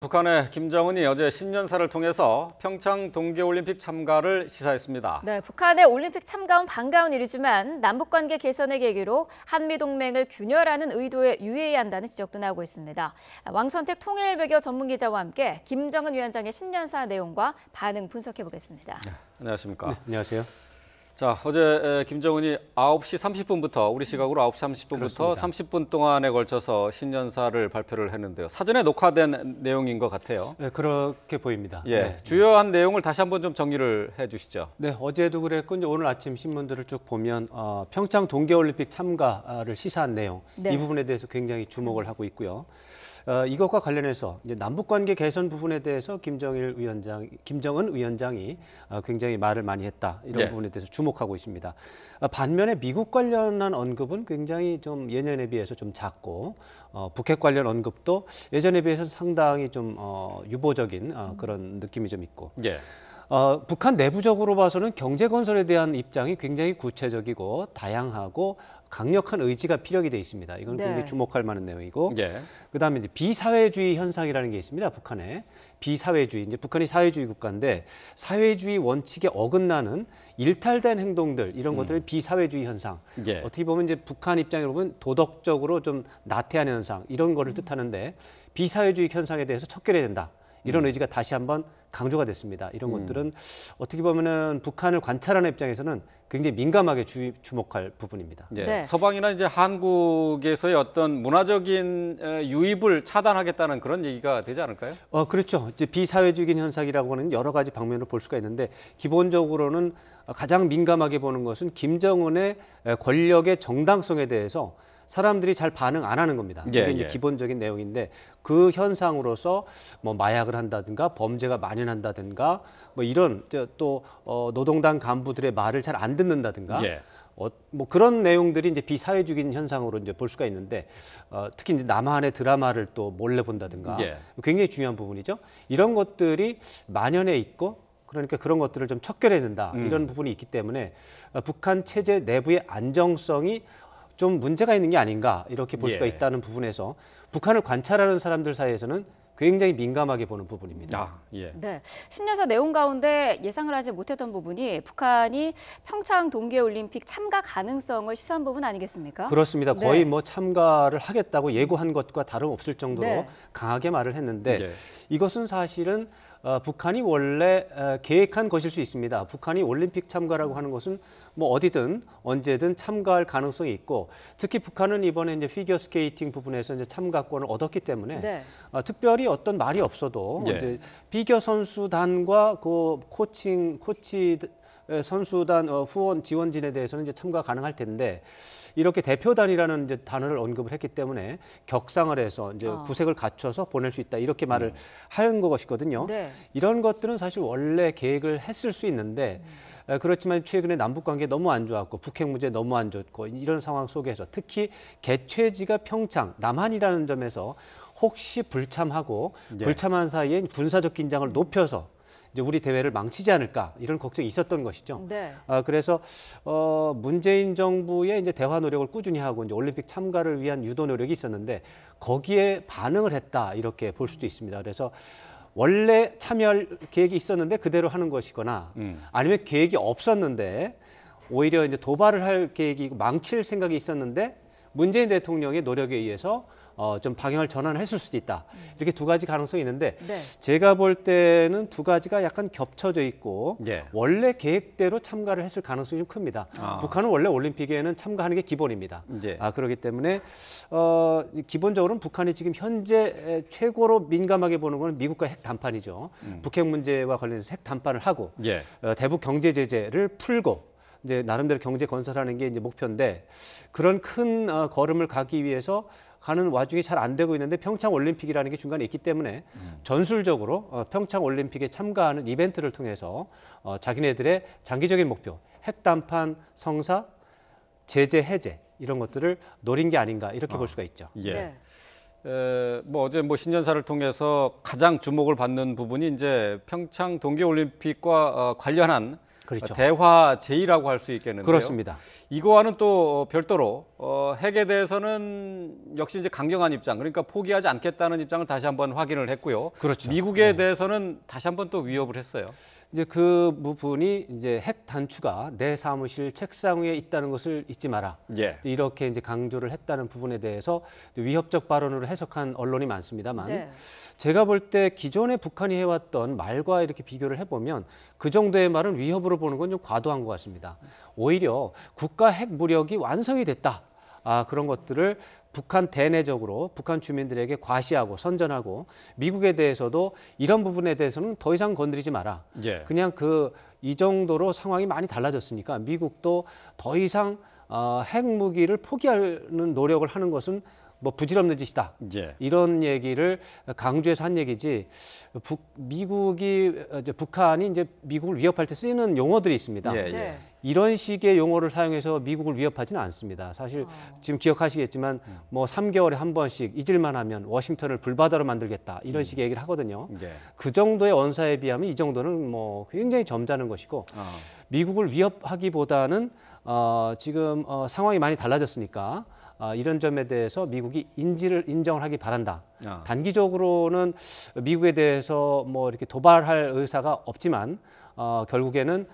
북한의 김정은이 어제 신년사를 통해서 평창 동계올림픽 참가를 시사했습니다. 네, 북한의 올림픽 참가는 반가운 일이지만 남북관계 개선의 계기로 한미동맹을 균열하는 의도에 유의해야 한다는 지적도 나오고 있습니다. 왕선택 통일외교 전문기자와 함께 김정은 위원장의 신년사 내용과 반응 분석해보겠습니다. 네, 안녕하십니까. 네, 안녕하세요. 자, 어제 김정은이 9시 30분부터 우리 시각으로 9시 30분부터 그렇습니다. 30분 동안에 걸쳐서 신년사를 발표를 했는데요. 사전에 녹화된 내용인 것 같아요. 네, 그렇게 보입니다. 예, 네. 주요한 내용을 다시 한번 좀 정리를 해주시죠. 네, 어제도 그랬고 이제 오늘 아침 신문들을 쭉 보면 평창 동계올림픽 참가를 시사한 내용 네. 이 부분에 대해서 굉장히 주목을 하고 있고요. 이것과 관련해서 이제 남북관계 개선 부분에 대해서 김정은 위원장이 굉장히 말을 많이 했다 이런 네. 부분에 대해서 주목하고 있습니다. 반면에 미국 관련한 언급은 굉장히 좀 예년에 비해서 좀 작고 북핵 관련 언급도 예전에 비해서 상당히 좀 유보적인 그런 느낌이 좀 있고. 예. 북한 내부적으로 봐서는 경제 건설에 대한 입장이 굉장히 구체적이고 다양하고 강력한 의지가 피력이 돼 있습니다. 이건 네. 굉장히 주목할 만한 내용이고, 예. 그다음에 이제 비사회주의 현상이라는 게 있습니다. 북한에 비사회주의, 이제 북한이 사회주의 국가인데 사회주의 원칙에 어긋나는 일탈된 행동들 이런 것들을 비사회주의 현상. 예. 어떻게 보면 이제 북한 입장으로 보면 도덕적으로 좀 나태한 현상 이런 거를 뜻하는데 비사회주의 현상에 대해서 척결해야 된다. 이런 의지가 다시 한번 강조가 됐습니다. 이런 것들은 어떻게 보면은 북한을 관찰하는 입장에서는 굉장히 민감하게 주목할 부분입니다. 예. 네. 서방이나 이제 한국에서의 어떤 문화적인 유입을 차단하겠다는 그런 얘기가 되지 않을까요? 그렇죠. 이제 비사회주의적인 현상이라고 하는 여러 가지 방면으로 볼 수가 있는데 기본적으로는 가장 민감하게 보는 것은 김정은의 권력의 정당성에 대해서 사람들이 잘 반응 안 하는 겁니다. 예, 이게 이제 예. 기본적인 내용인데 그 현상으로서 뭐 마약을 한다든가 범죄가 만연한다든가 뭐 이런 또 노동당 간부들의 말을 잘 안 듣는다든가 예. 뭐 그런 내용들이 이제 비사회주의적인 현상으로 이제 볼 수가 있는데 특히 이제 남한의 드라마를 또 몰래 본다든가 예. 굉장히 중요한 부분이죠. 이런 것들이 만연해 있고 그러니까 그런 것들을 좀 척결해야 된다 이런 부분이 있기 때문에 북한 체제 내부의 안정성이 좀 문제가 있는 게 아닌가 이렇게 볼 수가 예. 있다는 부분에서 북한을 관찰하는 사람들 사이에서는 굉장히 민감하게 보는 부분입니다. 아, 예. 네, 신년사 내용 가운데 예상을 하지 못했던 부분이 북한이 평창 동계올림픽 참가 가능성을 시사한 부분 아니겠습니까? 그렇습니다. 거의 네. 뭐 참가를 하겠다고 예고한 것과 다름없을 정도로 네. 강하게 말을 했는데 예. 이것은 사실은 북한이 원래 계획한 것일 수 있습니다. 북한이 올림픽 참가라고 하는 것은 뭐 어디든 언제든 참가할 가능성이 있고 특히 북한은 이번에 이제 피겨 스케이팅 부분에서 이제 참가권을 얻었기 때문에 네. 특별히 어떤 말이 없어도 예. 이제 피겨 선수단과 그 코치 선수단 후원 지원진에 대해서는 이제 참가 가능할 텐데 이렇게 대표단이라는 이제 단어를 언급을 했기 때문에 격상을 해서 이제 구색을 갖춰서 보낼 수 있다 이렇게 말을 하는 것이거든요. 네. 이런 것들은 사실 원래 계획을 했을 수 있는데 그렇지만 최근에 남북 관계 너무 안 좋았고 북핵 문제 너무 안 좋고 이런 상황 속에서 특히 개최지가 평창 남한이라는 점에서 혹시 불참하고 예. 불참한 사이에 군사적 긴장을 높여서 이제 우리 대회를 망치지 않을까 이런 걱정이 있었던 것이죠. 네. 그래서 문재인 정부의 이제 대화 노력을 꾸준히 하고 이제 올림픽 참가를 위한 유도 노력이 있었는데 거기에 반응을 했다 이렇게 볼 수도 있습니다. 그래서 원래 참여할 계획이 있었는데 그대로 하는 것이거나 아니면 계획이 없었는데 오히려 이제 도발을 할 계획이 망칠 생각이 있었는데 문재인 대통령의 노력에 의해서 좀 방향을 전환했을 수도 있다. 이렇게 두 가지 가능성이 있는데 네. 제가 볼 때는 두 가지가 약간 겹쳐져 있고 예. 원래 계획대로 참가를 했을 가능성이 좀 큽니다. 북한은 원래 올림픽에는 참가하는 게 기본입니다. 예. 그렇기 때문에 기본적으로는 북한이 지금 현재 최고로 민감하게 보는 건 미국과 핵 담판이죠. 북핵 문제와 관련해서 핵 담판을 하고 예. 대북 경제 제재를 풀고 이제 나름대로 경제 건설하는 게 이제 목표인데 그런 큰 걸음을 가기 위해서 가는 와중에 잘 안 되고 있는데 평창 올림픽이라는 게 중간에 있기 때문에 전술적으로 평창 올림픽에 참가하는 이벤트를 통해서 자기네들의 장기적인 목표, 핵담판 성사, 제재 해제 이런 것들을 노린 게 아닌가 이렇게 볼 수가 있죠. 예. 네. 뭐 어제 뭐 신년사를 통해서 가장 주목을 받는 부분이 이제 평창 동계올림픽과 관련한 그렇죠. 대화 제의라고 할 수 있겠는데요. 그렇습니다. 이거와는 또 별도로 핵에 대해서는 역시 이제 강경한 입장, 그러니까 포기하지 않겠다는 입장을 다시 한번 확인을 했고요. 그렇죠. 미국에 대해서는 다시 한번 또 위협을 했어요. 이제 그 부분이 이제 핵 단추가 내 사무실 책상 위에 있다는 것을 잊지 마라. 예. 이렇게 이제 강조를 했다는 부분에 대해서 위협적 발언으로 해석한 언론이 많습니다만 네. 제가 볼 때 기존에 북한이 해왔던 말과 이렇게 비교를 해보면 그 정도의 말은 위협으로 보는 건 좀 과도한 것 같습니다. 오히려 국가 핵 무력이 완성이 됐다. 그런 것들을 북한 대내적으로 북한 주민들에게 과시하고 선전하고 미국에 대해서도 이런 부분에 대해서는 더 이상 건드리지 마라. 예. 그냥 이 정도로 상황이 많이 달라졌으니까 미국도 더 이상 핵무기를 포기하는 노력을 하는 것은 뭐 부질없는 짓이다. 예. 이런 얘기를 강조해서 한 얘기지. 북한이 이제 미국을 위협할 때 쓰이는 용어들이 있습니다. 예, 예. 네. 이런 식의 용어를 사용해서 미국을 위협하지는 않습니다. 사실 지금 기억하시겠지만 뭐 3개월에 한 번씩 잊을만 하면 워싱턴을 불바다로 만들겠다 이런 식의 얘기를 하거든요. 예. 그 정도의 언사에 비하면 이 정도는 뭐 굉장히 점잖은 것이고 미국을 위협하기보다는 지금 상황이 많이 달라졌으니까 이런 점에 대해서 미국이 인정을 하기 바란다. 단기적으로는 미국에 대해서 뭐 이렇게 도발할 의사가 없지만 결국에는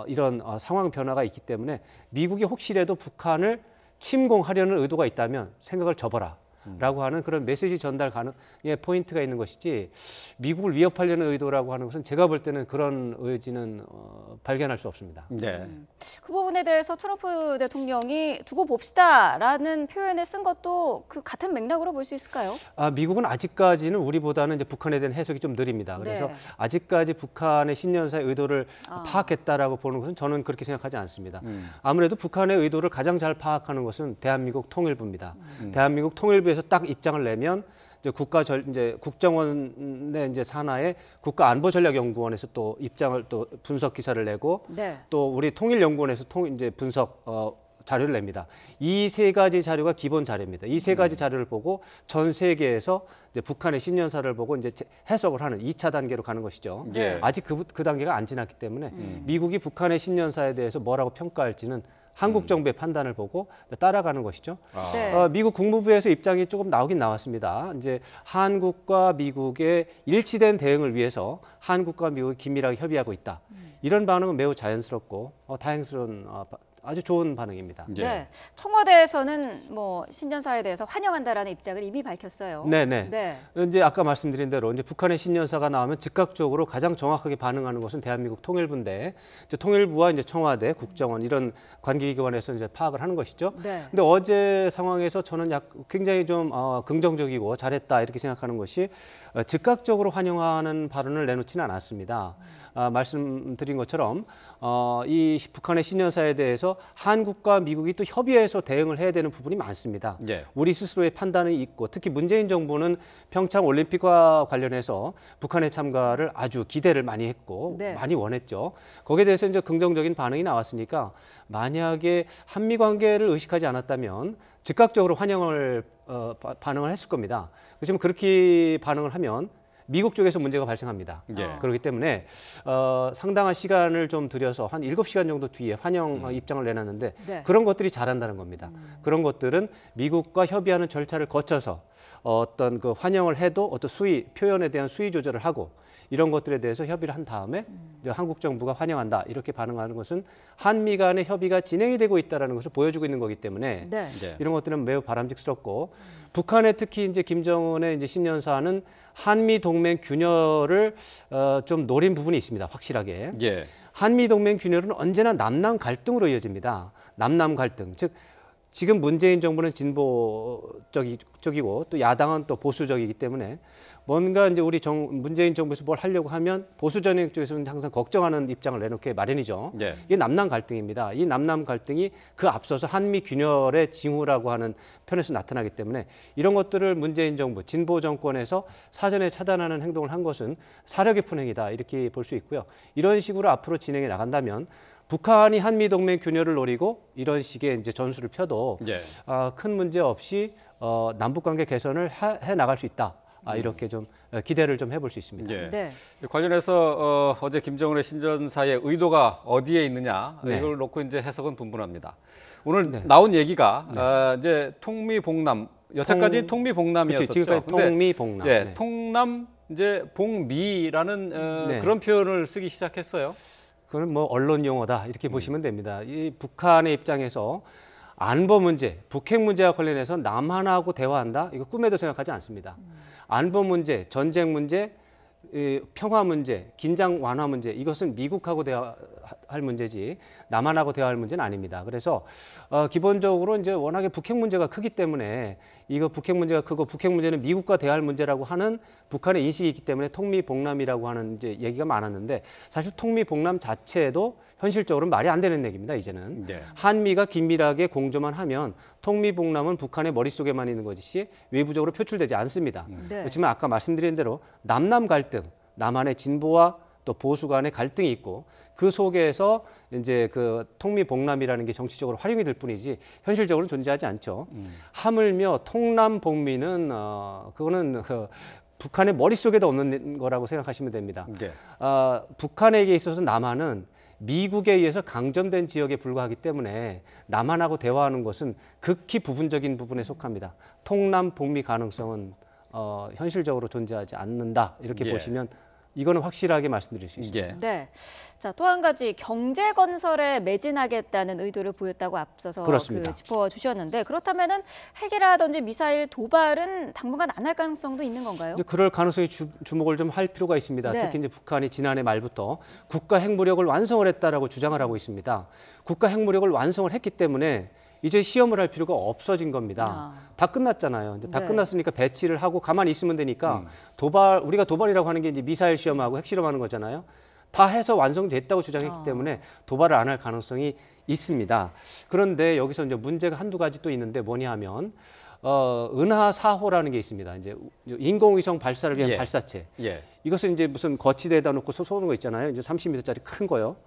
이런 상황 변화가 있기 때문에 미국이 혹시라도 북한을 침공하려는 의도가 있다면 생각을 접어라. 라고 하는 그런 메시지 전달 가능의 포인트가 있는 것이지 미국을 위협하려는 의도라고 하는 것은 제가 볼 때는 그런 의지는 발견할 수 없습니다. 네. 그 부분에 대해서 트럼프 대통령이 두고 봅시다라는 표현을 쓴 것도 그 같은 맥락으로 볼 수 있을까요? 미국은 아직까지는 우리보다는 이제 북한에 대한 해석이 좀 느립니다. 그래서 네. 아직까지 북한의 신년사의 의도를 파악했다라고 보는 것은 저는 그렇게 생각하지 않습니다. 아무래도 북한의 의도를 가장 잘 파악하는 것은 대한민국 통일부입니다. 대한민국 통일부에서 딱 입장을 내면 이제 국정원의 이제 산하의 국가안보전략연구원에서 또 입장을 또 분석 기사를 내고 네. 또 우리 통일연구원에서 이제 분석 자료를 냅니다. 이 세 가지 자료가 기본 자료입니다. 이 세 가지 자료를 보고 전 세계에서 이제 북한의 신년사를 보고 이제 해석을 하는 2차 단계로 가는 것이죠. 예. 아직 그 단계가 안 지났기 때문에 미국이 북한의 신년사에 대해서 뭐라고 평가할지는 한국 정부의 판단을 보고 따라가는 것이죠. 네. 미국 국무부에서 입장이 조금 나오긴 나왔습니다. 이제 한국과 미국의 일치된 대응을 위해서 한국과 미국이 긴밀하게 협의하고 있다. 이런 반응은 매우 자연스럽고 다행스러운 아주 좋은 반응입니다. 네. 청와대에서는 뭐 신년사에 대해서 환영한다라는 입장을 이미 밝혔어요. 네네. 네. 이제 아까 말씀드린 대로 이제 북한의 신년사가 나오면 즉각적으로 가장 정확하게 반응하는 것은 대한민국 통일부인데 이제 통일부와 이제 청와대, 국정원 이런 관계기관에서 이제 파악을 하는 것이죠. 네. 근데 어제 상황에서 저는 굉장히 좀 긍정적이고 잘했다 이렇게 생각하는 것이 즉각적으로 환영하는 발언을 내놓지는 않았습니다. 말씀드린 것처럼 이 북한의 신년사에 대해서 한국과 미국이 또 협의해서 대응을 해야 되는 부분이 많습니다. 예. 우리 스스로의 판단이 있고 특히 문재인 정부는 평창 올림픽과 관련해서 북한의 참가를 아주 기대를 많이 했고 네. 많이 원했죠. 거기에 대해서 이제 긍정적인 반응이 나왔으니까 만약에 한미 관계를 의식하지 않았다면 즉각적으로 반응을 했을 겁니다. 그렇지만 그렇게 반응을 하면 미국 쪽에서 문제가 발생합니다. 예. 그렇기 때문에 상당한 시간을 좀 들여서 한 7시간 정도 뒤에 환영 입장을 내놨는데 네. 그런 것들이 잘한다는 겁니다. 그런 것들은 미국과 협의하는 절차를 거쳐서 어떤 그 환영을 해도 어떤 표현에 대한 수위 조절을 하고 이런 것들에 대해서 협의를 한 다음에 이제 한국 정부가 환영한다 이렇게 반응하는 것은 한미 간의 협의가 진행이 되고 있다는 것을 보여주고 있는 거기 때문에 네. 네. 이런 것들은 매우 바람직스럽고 북한의 특히 이제 김정은의 이제 신년사는 한미 동맹 균열을 좀 노린 부분이 있습니다. 확실하게. 예. 한미 동맹 균열은 언제나 남남 갈등으로 이어집니다. 남남 갈등. 즉 지금 문재인 정부는 진보적이고 또 야당은 또 보수적이기 때문에 뭔가 이제 문재인 정부에서 뭘 하려고 하면 보수 전역 쪽에서는 항상 걱정하는 입장을 내놓게 마련이죠. 예. 이게 남남 갈등입니다. 이 남남 갈등이 그 앞서서 한미 균열의 징후라고 하는 편에서 나타나기 때문에 이런 것들을 문재인 정부, 진보 정권에서 사전에 차단하는 행동을 한 것은 사려 깊은 행위다 이렇게 볼 수 있고요. 이런 식으로 앞으로 진행해 나간다면 북한이 한미 동맹 균열을 노리고 이런 식의 이제 전술을 펴도 예. 큰 문제 없이 남북 관계 개선을 해 나갈 수 있다. 이렇게 좀 기대를 좀 해볼 수 있습니다. 예. 네. 관련해서 어제 김정은의 신전사의 의도가 어디에 있느냐 네. 이걸 놓고 이제 해석은 분분합니다. 오늘 네. 나온 얘기가 이제 통미봉남 여태까지 통미봉남이었었죠. 그치, 지금까지 근데 통미봉남. 예, 네. 통남 이제 봉미라는 네. 그런 표현을 쓰기 시작했어요. 그건 뭐 언론 용어다 이렇게 보시면 됩니다. 이 북한의 입장에서 안보 문제, 북핵 문제와 관련해서 남한하고 대화한다? 이거 꿈에도 생각하지 않습니다. 안보 문제, 전쟁 문제, 평화 문제, 긴장 완화 문제 이것은 미국하고 대화할 문제지 남한하고 대화할 문제는 아닙니다. 그래서 기본적으로 이제 워낙에 북핵 문제가 크기 때문에 이거 북핵 문제가 크고 북핵 문제는 미국과 대화할 문제라고 하는 북한의 인식이 있기 때문에 통미봉남이라고 하는 이제 얘기가 많았는데 사실 통미봉남 자체도 현실적으로 말이 안 되는 얘기입니다. 이제는 네. 한미가 긴밀하게 공조만 하면 통미봉남은 북한의 머릿속에만 있는 것이 외부적으로 표출되지 않습니다. 네. 그렇지만 아까 말씀드린 대로 남남 갈등, 남한의 진보와 또 보수 간의 갈등이 있고 그 속에서 이제 그 통미봉남이라는 게 정치적으로 활용이 될 뿐이지 현실적으로는 존재하지 않죠. 하물며 통남봉미는 그거는 북한의 머릿속에도 없는 거라고 생각하시면 됩니다. 네. 북한에게 있어서 남한은 미국에 의해서 강점된 지역에 불과하기 때문에 남한하고 대화하는 것은 극히 부분적인 부분에 속합니다. 통남봉미 가능성은 현실적으로 존재하지 않는다 이렇게 예. 보시면 이거는 확실하게 말씀드릴 수 있습니다. 예. 네. 자, 또 한 가지 경제 건설에 매진하겠다는 의도를 보였다고 앞서서 그렇습니다. 짚어 주셨는데 그렇다면은 핵이라든지 미사일 도발은 당분간 안 할 가능성도 있는 건가요? 이제 그럴 가능성이 주목을 좀 할 필요가 있습니다. 네. 특히 이제 북한이 지난해 말부터 국가 핵무력을 완성을 했다라고 주장을 하고 있습니다. 국가 핵무력을 완성을 했기 때문에 이제 시험을 할 필요가 없어진 겁니다. 다 끝났잖아요. 이제 다 네. 끝났으니까 배치를 하고 가만히 있으면 되니까 우리가 도발이라고 하는 게 이제 미사일 시험하고 핵 실험하는 거잖아요. 다 해서 완성됐다고 주장했기 때문에 도발을 안 할 가능성이 있습니다. 그런데 여기서 이제 문제가 한두 가지 또 있는데 뭐냐 하면 은하 4호라는 게 있습니다. 이제 인공위성 발사를 위한 예. 발사체. 예. 이것은 이제 무슨 거치대에다 놓고 쏘는 거 있잖아요. 이제 30m짜리 큰 거요.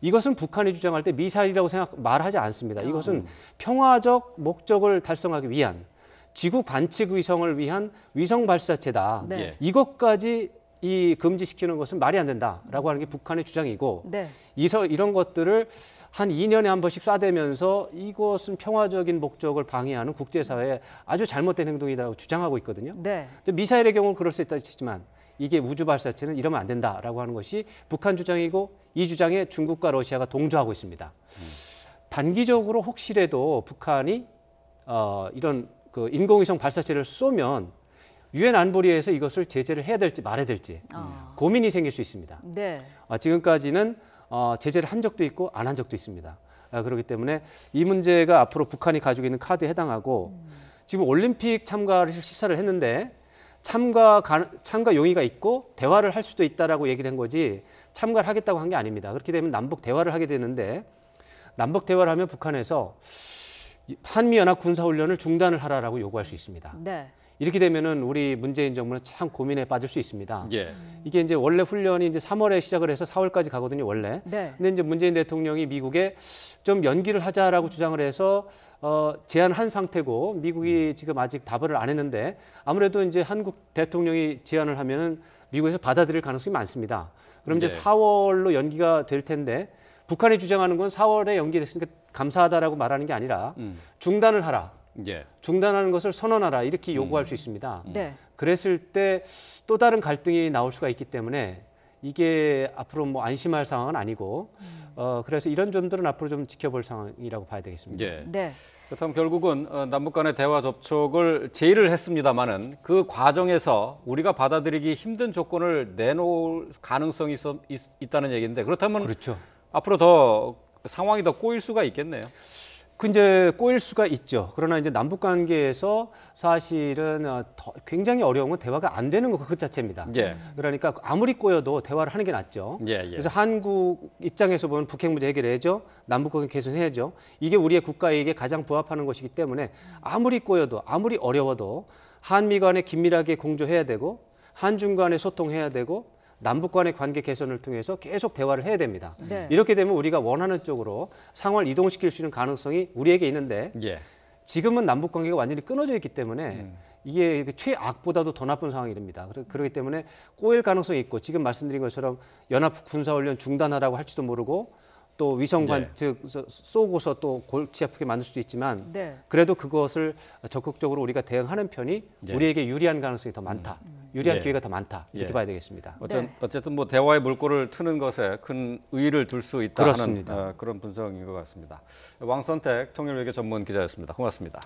이것은 북한이 주장할 때 미사일이라고 말하지 않습니다. 이것은 평화적 목적을 달성하기 위한 지구 관측 위성을 위한 위성 발사체다. 네. 이것까지 금지시키는 것은 말이 안 된다라고 하는 게 북한의 주장이고 네. 이런 것들을 한 2년에 한 번씩 쏴대면서 이것은 평화적인 목적을 방해하는 국제사회의 아주 잘못된 행동이라고 주장하고 있거든요. 네. 미사일의 경우는 그럴 수 있다 치지만 이게 우주 발사체는 이러면 안 된다라고 하는 것이 북한 주장이고 이 주장에 중국과 러시아가 동조하고 있습니다. 단기적으로 혹시라도 북한이 이런 그 인공위성 발사체를 쏘면 유엔 안보리에서 이것을 제재를 해야 될지 말아야 될지 고민이 생길 수 있습니다. 네. 지금까지는 제재를 한 적도 있고 안 한 적도 있습니다. 그렇기 때문에 이 문제가 앞으로 북한이 가지고 있는 카드에 해당하고 지금 올림픽 참가를 시사를 했는데 참가 용의가 있고 대화를 할 수도 있다라고 얘기를 한 거지 참가를 하겠다고 한 게 아닙니다. 그렇게 되면 남북 대화를 하게 되는데 남북 대화를 하면 북한에서 한미연합 군사훈련을 중단을 하라라고 요구할 수 있습니다. 네. 이렇게 되면은 우리 문재인 정부는 참 고민에 빠질 수 있습니다. 예. 이게 이제 원래 훈련이 이제 3월에 시작을 해서 4월까지 가거든요, 원래. 네. 근데 이제 문재인 대통령이 미국에 좀 연기를 하자라고 주장을 해서 제안한 상태고 미국이 지금 아직 답을 안 했는데 아무래도 이제 한국 대통령이 제안을 하면은 미국에서 받아들일 가능성이 많습니다. 그럼 이제 네. 4월로 연기가 될 텐데 북한이 주장하는 건 4월에 연기됐으니까 감사하다라고 말하는 게 아니라 중단을 하라. 예. 중단하는 것을 선언하라 이렇게 요구할 수 있습니다. 네. 그랬을 때 또 다른 갈등이 나올 수가 있기 때문에 이게 앞으로 뭐 안심할 상황은 아니고 그래서 이런 점들은 앞으로 좀 지켜볼 상황이라고 봐야 되겠습니다. 예. 네. 그렇다면 결국은 남북 간의 대화 접촉을 제의를 했습니다마는 그 과정에서 우리가 받아들이기 힘든 조건을 내놓을 가능성이 있다는 얘기인데 그렇다면 그렇죠. 앞으로 더 상황이 더 꼬일 수가 있겠네요. 그 이제 꼬일 수가 있죠. 그러나 이제 남북 관계에서 사실은 굉장히 어려운 건 대화가 안 되는 것 그 자체입니다. 예. 그러니까 아무리 꼬여도 대화를 하는 게 낫죠. 예, 예. 그래서 한국 입장에서 보면 북핵 문제 해결해야죠. 남북 관계 개선해야죠. 이게 우리의 국가에게 가장 부합하는 것이기 때문에 아무리 꼬여도 아무리 어려워도 한미 간에 긴밀하게 공조해야 되고 한중 간에 소통해야 되고 남북 간의 관계 개선을 통해서 계속 대화를 해야 됩니다. 네. 이렇게 되면 우리가 원하는 쪽으로 상황을 이동시킬 수 있는 가능성이 우리에게 있는데 예. 지금은 남북 관계가 완전히 끊어져 있기 때문에 이게 최악보다도 더 나쁜 상황이 됩니다. 그렇기 때문에 꼬일 가능성이 있고 지금 말씀드린 것처럼 연합 군사훈련 중단하라고 할지도 모르고 또 위성관 즉 쏘고서 또 골치 아프게 만들 수도 있지만 네. 그래도 그것을 적극적으로 우리가 대응하는 편이 우리에게 유리한 가능성이 더 많다. 유리한 기회가 더 많다. 이렇게 봐야 되겠습니다. 어쨌든 뭐 대화의 물꼬를 트는 것에 큰 의의를 둘 수 있다 그렇습니다. 하는 그런 분석인 것 같습니다. 왕선택 통일외교 전문 기자였습니다. 고맙습니다.